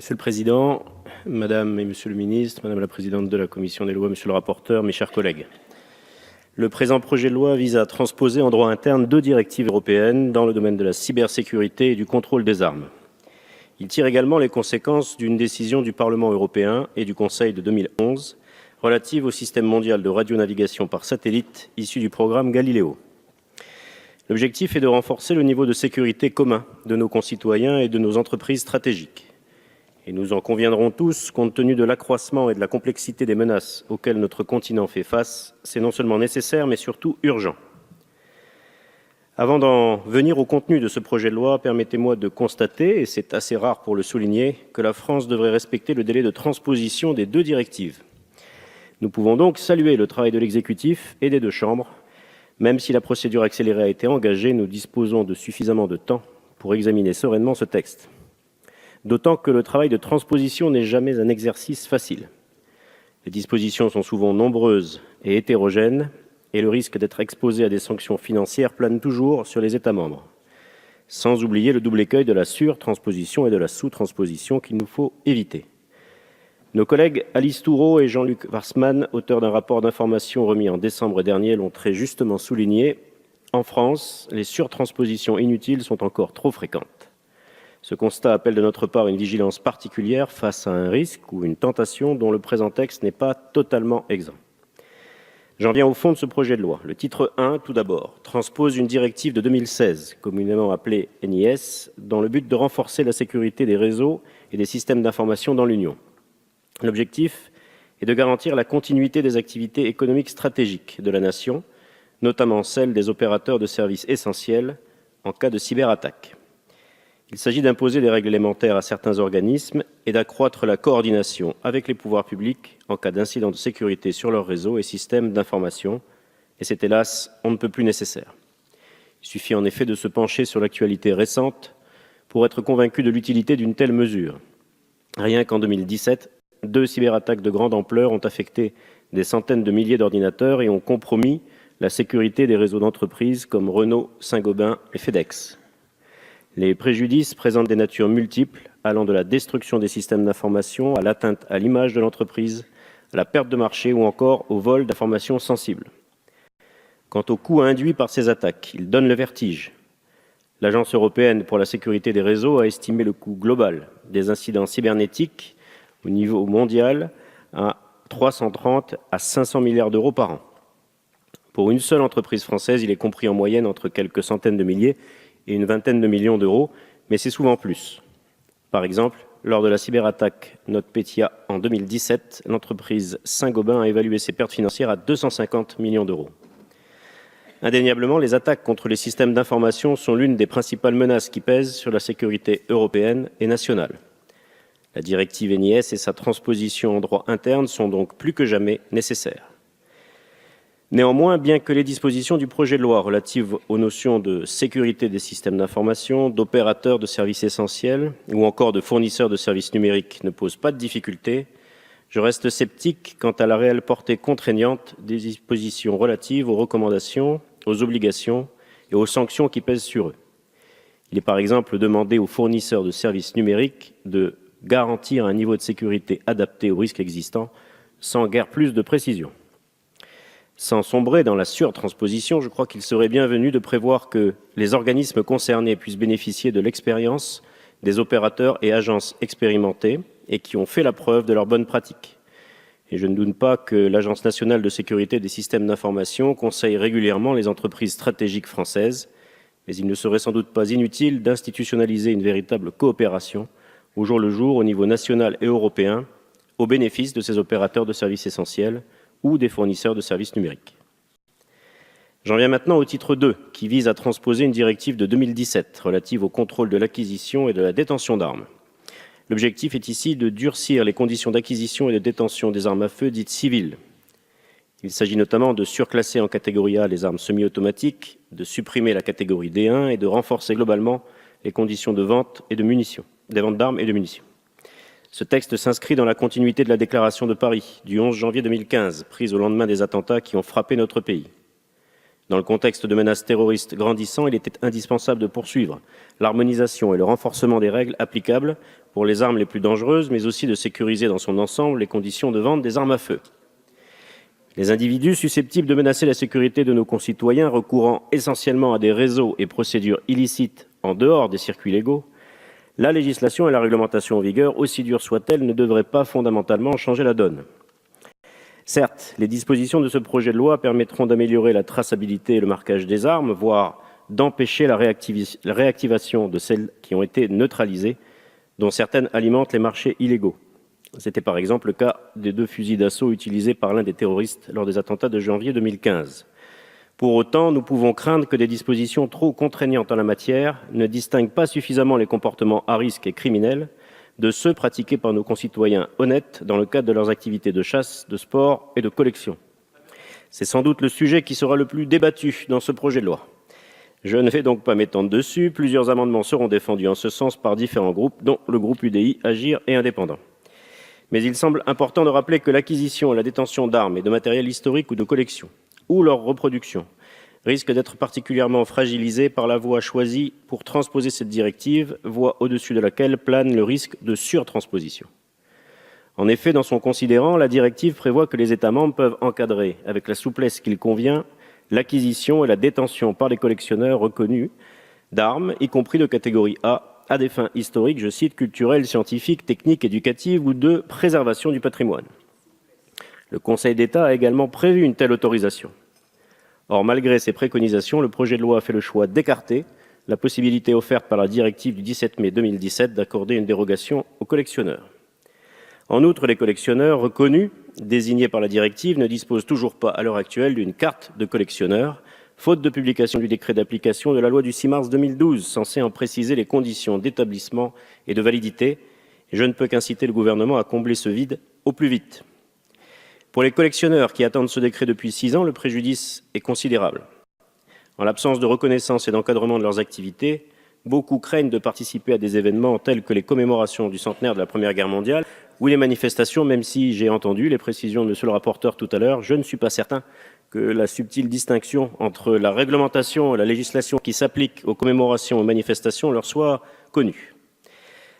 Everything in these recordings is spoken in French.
Monsieur le Président, Madame et Monsieur le Ministre, Madame la Présidente de la Commission des lois, Monsieur le rapporteur, mes chers collègues. Le présent projet de loi vise à transposer en droit interne 2 directives européennes dans le domaine de la cybersécurité et du contrôle des armes. Il tire également les conséquences d'une décision du Parlement européen et du Conseil de 2011 relative au système mondial de radionavigation par satellite issu du programme Galileo. L'objectif est de renforcer le niveau de sécurité commun de nos concitoyens et de nos entreprises stratégiques. Et nous en conviendrons tous, compte tenu de l'accroissement et de la complexité des menaces auxquelles notre continent fait face, c'est non seulement nécessaire, mais surtout urgent. Avant d'en venir au contenu de ce projet de loi, permettez-moi de constater, et c'est assez rare pour le souligner, que la France devrait respecter le délai de transposition des 2 directives. Nous pouvons donc saluer le travail de l'exécutif et des 2 chambres. Même si la procédure accélérée a été engagée, nous disposons de suffisamment de temps pour examiner sereinement ce texte. D'autant que le travail de transposition n'est jamais un exercice facile. Les dispositions sont souvent nombreuses et hétérogènes, et le risque d'être exposé à des sanctions financières plane toujours sur les États membres. Sans oublier le double écueil de la surtransposition et de la sous-transposition qu'il nous faut éviter. Nos collègues Alice Thourot et Jean-Luc Warsmann, auteurs d'un rapport d'information remis en décembre dernier, l'ont très justement souligné. En France, les surtranspositions inutiles sont encore trop fréquentes. Ce constat appelle de notre part une vigilance particulière face à un risque ou une tentation dont le présent texte n'est pas totalement exempt. J'en viens au fond de ce projet de loi. Le titre 1, tout d'abord, transpose une directive de 2016, communément appelée NIS, dans le but de renforcer la sécurité des réseaux et des systèmes d'information dans l'Union. L'objectif est de garantir la continuité des activités économiques stratégiques de la nation, notamment celles des opérateurs de services essentiels en cas de cyberattaque. Il s'agit d'imposer des règles élémentaires à certains organismes et d'accroître la coordination avec les pouvoirs publics en cas d'incident de sécurité sur leurs réseaux et systèmes d'information, et c'est hélas on ne peut plus nécessaire. Il suffit en effet de se pencher sur l'actualité récente pour être convaincu de l'utilité d'une telle mesure. Rien qu'en 2017, 2 cyberattaques de grande ampleur ont affecté des centaines de milliers d'ordinateurs et ont compromis la sécurité des réseaux d'entreprises comme Renault, Saint-Gobain et FedEx. Les préjudices présentent des natures multiples, allant de la destruction des systèmes d'information à l'atteinte à l'image de l'entreprise, à la perte de marché ou encore au vol d'informations sensibles. Quant au coût induit par ces attaques, il donne le vertige. L'Agence européenne pour la sécurité des réseaux a estimé le coût global des incidents cybernétiques au niveau mondial à 330 à 500 milliards d'euros par an. Pour une seule entreprise française, il est compris en moyenne entre quelques centaines de milliers et une vingtaine de millions d'euros, mais c'est souvent plus. Par exemple, lors de la cyberattaque NotPetya en 2017, l'entreprise Saint-Gobain a évalué ses pertes financières à 250 millions d'euros. Indéniablement, les attaques contre les systèmes d'information sont l'une des principales menaces qui pèsent sur la sécurité européenne et nationale. La directive NIS et sa transposition en droit interne sont donc plus que jamais nécessaires. Néanmoins, bien que les dispositions du projet de loi relatives aux notions de sécurité des systèmes d'information, d'opérateurs de services essentiels ou encore de fournisseurs de services numériques ne posent pas de difficultés, je reste sceptique quant à la réelle portée contraignante des dispositions relatives aux recommandations, aux obligations et aux sanctions qui pèsent sur eux. Il est par exemple demandé aux fournisseurs de services numériques de garantir un niveau de sécurité adapté aux risques existants, sans guère plus de précision. Sans sombrer dans la surtransposition, je crois qu'il serait bienvenu de prévoir que les organismes concernés puissent bénéficier de l'expérience des opérateurs et agences expérimentés et qui ont fait la preuve de leurs bonnes pratiques. Et je ne doute pas que l'Agence nationale de sécurité des systèmes d'information conseille régulièrement les entreprises stratégiques françaises, mais il ne serait sans doute pas inutile d'institutionnaliser une véritable coopération au jour le jour au niveau national et européen au bénéfice de ces opérateurs de services essentiels ou des fournisseurs de services numériques. J'en viens maintenant au titre 2, qui vise à transposer une directive de 2017 relative au contrôle de l'acquisition et de la détention d'armes. L'objectif est ici de durcir les conditions d'acquisition et de détention des armes à feu dites civiles. Il s'agit notamment de surclasser en catégorie A les armes semi-automatiques, de supprimer la catégorie D1 et de renforcer globalement les conditions de vente et de munitions, des ventes d'armes et de munitions. Ce texte s'inscrit dans la continuité de la déclaration de Paris du 11 janvier 2015, prise au lendemain des attentats qui ont frappé notre pays. Dans le contexte de menaces terroristes grandissant, il était indispensable de poursuivre l'harmonisation et le renforcement des règles applicables pour les armes les plus dangereuses, mais aussi de sécuriser dans son ensemble les conditions de vente des armes à feu. Les individus susceptibles de menacer la sécurité de nos concitoyens recourant essentiellement à des réseaux et procédures illicites en dehors des circuits légaux, la législation et la réglementation en vigueur, aussi dures soient-elles, ne devraient pas fondamentalement changer la donne. Certes, les dispositions de ce projet de loi permettront d'améliorer la traçabilité et le marquage des armes, voire d'empêcher la réactivation de celles qui ont été neutralisées, dont certaines alimentent les marchés illégaux. C'était par exemple le cas des 2 fusils d'assaut utilisés par l'un des terroristes lors des attentats de janvier 2015. Pour autant, nous pouvons craindre que des dispositions trop contraignantes en la matière ne distinguent pas suffisamment les comportements à risque et criminels de ceux pratiqués par nos concitoyens honnêtes dans le cadre de leurs activités de chasse, de sport et de collection. C'est sans doute le sujet qui sera le plus débattu dans ce projet de loi. Je ne vais donc pas m'étendre dessus. Plusieurs amendements seront défendus en ce sens par différents groupes, dont le groupe UDI, Agir et Indépendants. Mais il semble important de rappeler que l'acquisition et la détention d'armes et de matériel historique ou de collection, ou leur reproduction, risquent d'être particulièrement fragilisées par la voie choisie pour transposer cette directive, voie au-dessus de laquelle plane le risque de surtransposition. En effet, dans son considérant, la directive prévoit que les États membres peuvent encadrer, avec la souplesse qu'il convient, l'acquisition et la détention par les collectionneurs reconnus d'armes, y compris de catégorie A, à des fins historiques, je cite, culturelles, scientifiques, techniques, éducatives ou de préservation du patrimoine. Le Conseil d'État a également prévu une telle autorisation. Or, malgré ces préconisations, le projet de loi a fait le choix d'écarter la possibilité offerte par la directive du 17 mai 2017 d'accorder une dérogation aux collectionneurs. En outre, les collectionneurs reconnus, désignés par la directive, ne disposent toujours pas à l'heure actuelle d'une carte de collectionneur, faute de publication du décret d'application de la loi du 6 mars 2012, censé en préciser les conditions d'établissement et de validité. Et je ne peux qu'inciter le gouvernement à combler ce vide au plus vite. Pour les collectionneurs qui attendent ce décret depuis 6 ans, le préjudice est considérable. En l'absence de reconnaissance et d'encadrement de leurs activités, beaucoup craignent de participer à des événements tels que les commémorations du centenaire de la Première Guerre mondiale ou les manifestations, même si j'ai entendu les précisions de monsieur le rapporteur tout à l'heure, je ne suis pas certain que la subtile distinction entre la réglementation et la législation qui s'applique aux commémorations et aux manifestations leur soit connue.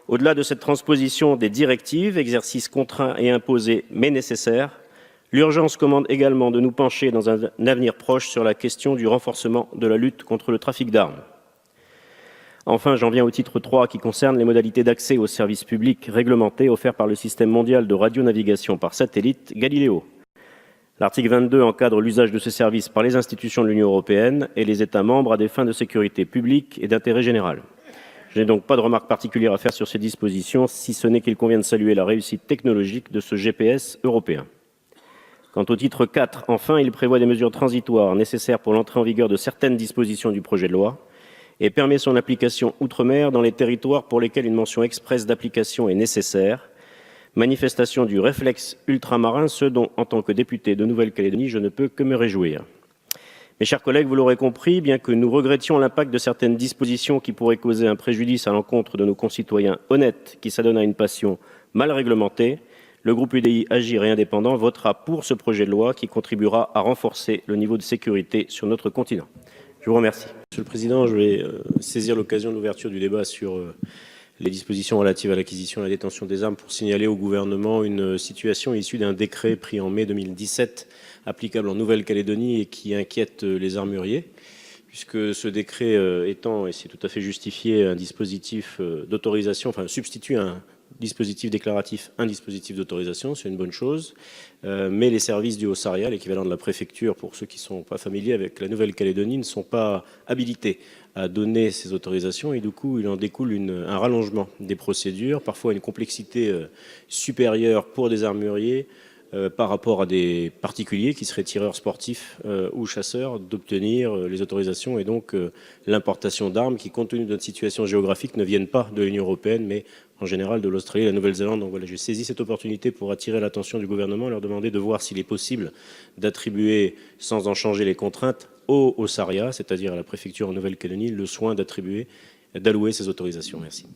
Au-delà de cette transposition des directives, exercice contraint et imposé mais nécessaire, l'urgence commande également de nous pencher dans un avenir proche sur la question du renforcement de la lutte contre le trafic d'armes. Enfin, j'en viens au titre 3 qui concerne les modalités d'accès aux services publics réglementés offerts par le système mondial de radionavigation par satellite Galileo. L'article 22 encadre l'usage de ce service par les institutions de l'Union européenne et les États membres à des fins de sécurité publique et d'intérêt général. Je n'ai donc pas de remarque particulière à faire sur ces dispositions, si ce n'est qu'il convient de saluer la réussite technologique de ce GPS européen. Quant au titre 4, enfin, il prévoit des mesures transitoires nécessaires pour l'entrée en vigueur de certaines dispositions du projet de loi et permet son application outre-mer dans les territoires pour lesquels une mention expresse d'application est nécessaire, manifestation du réflexe ultramarin, ce dont, en tant que député de Nouvelle-Calédonie, je ne peux que me réjouir. Mes chers collègues, vous l'aurez compris, bien que nous regrettions l'impact de certaines dispositions qui pourraient causer un préjudice à l'encontre de nos concitoyens honnêtes qui s'adonnent à une passion mal réglementée, le groupe UDI Agir et Indépendant votera pour ce projet de loi qui contribuera à renforcer le niveau de sécurité sur notre continent. Je vous remercie. Monsieur le Président, je vais saisir l'occasion de l'ouverture du débat sur les dispositions relatives à l'acquisition et à la détention des armes pour signaler au gouvernement une situation issue d'un décret pris en mai 2017 applicable en Nouvelle-Calédonie et qui inquiète les armuriers, puisque ce décret étant, et c'est tout à fait justifié, un dispositif d'autorisation, enfin substitue un dispositif déclaratif, un dispositif d'autorisation, c'est une bonne chose, mais les services du Haut-Saria, l'équivalent de la préfecture pour ceux qui ne sont pas familiers avec la Nouvelle-Calédonie, ne sont pas habilités à donner ces autorisations et du coup il en découle un rallongement des procédures, parfois une complexité supérieure pour des armuriers par rapport à des particuliers qui seraient tireurs sportifs ou chasseurs d'obtenir les autorisations et donc l'importation d'armes qui, compte tenu de notre situation géographique, ne viennent pas de l'Union européenne mais en général de l'Australie et de la Nouvelle-Zélande. Donc voilà, j'ai saisi cette opportunité pour attirer l'attention du gouvernement et leur demander de voir s'il est possible d'attribuer, sans en changer les contraintes, au SARIA, c'est-à-dire à la préfecture en Nouvelle-Calédonie, le soin d'allouer ces autorisations. Merci.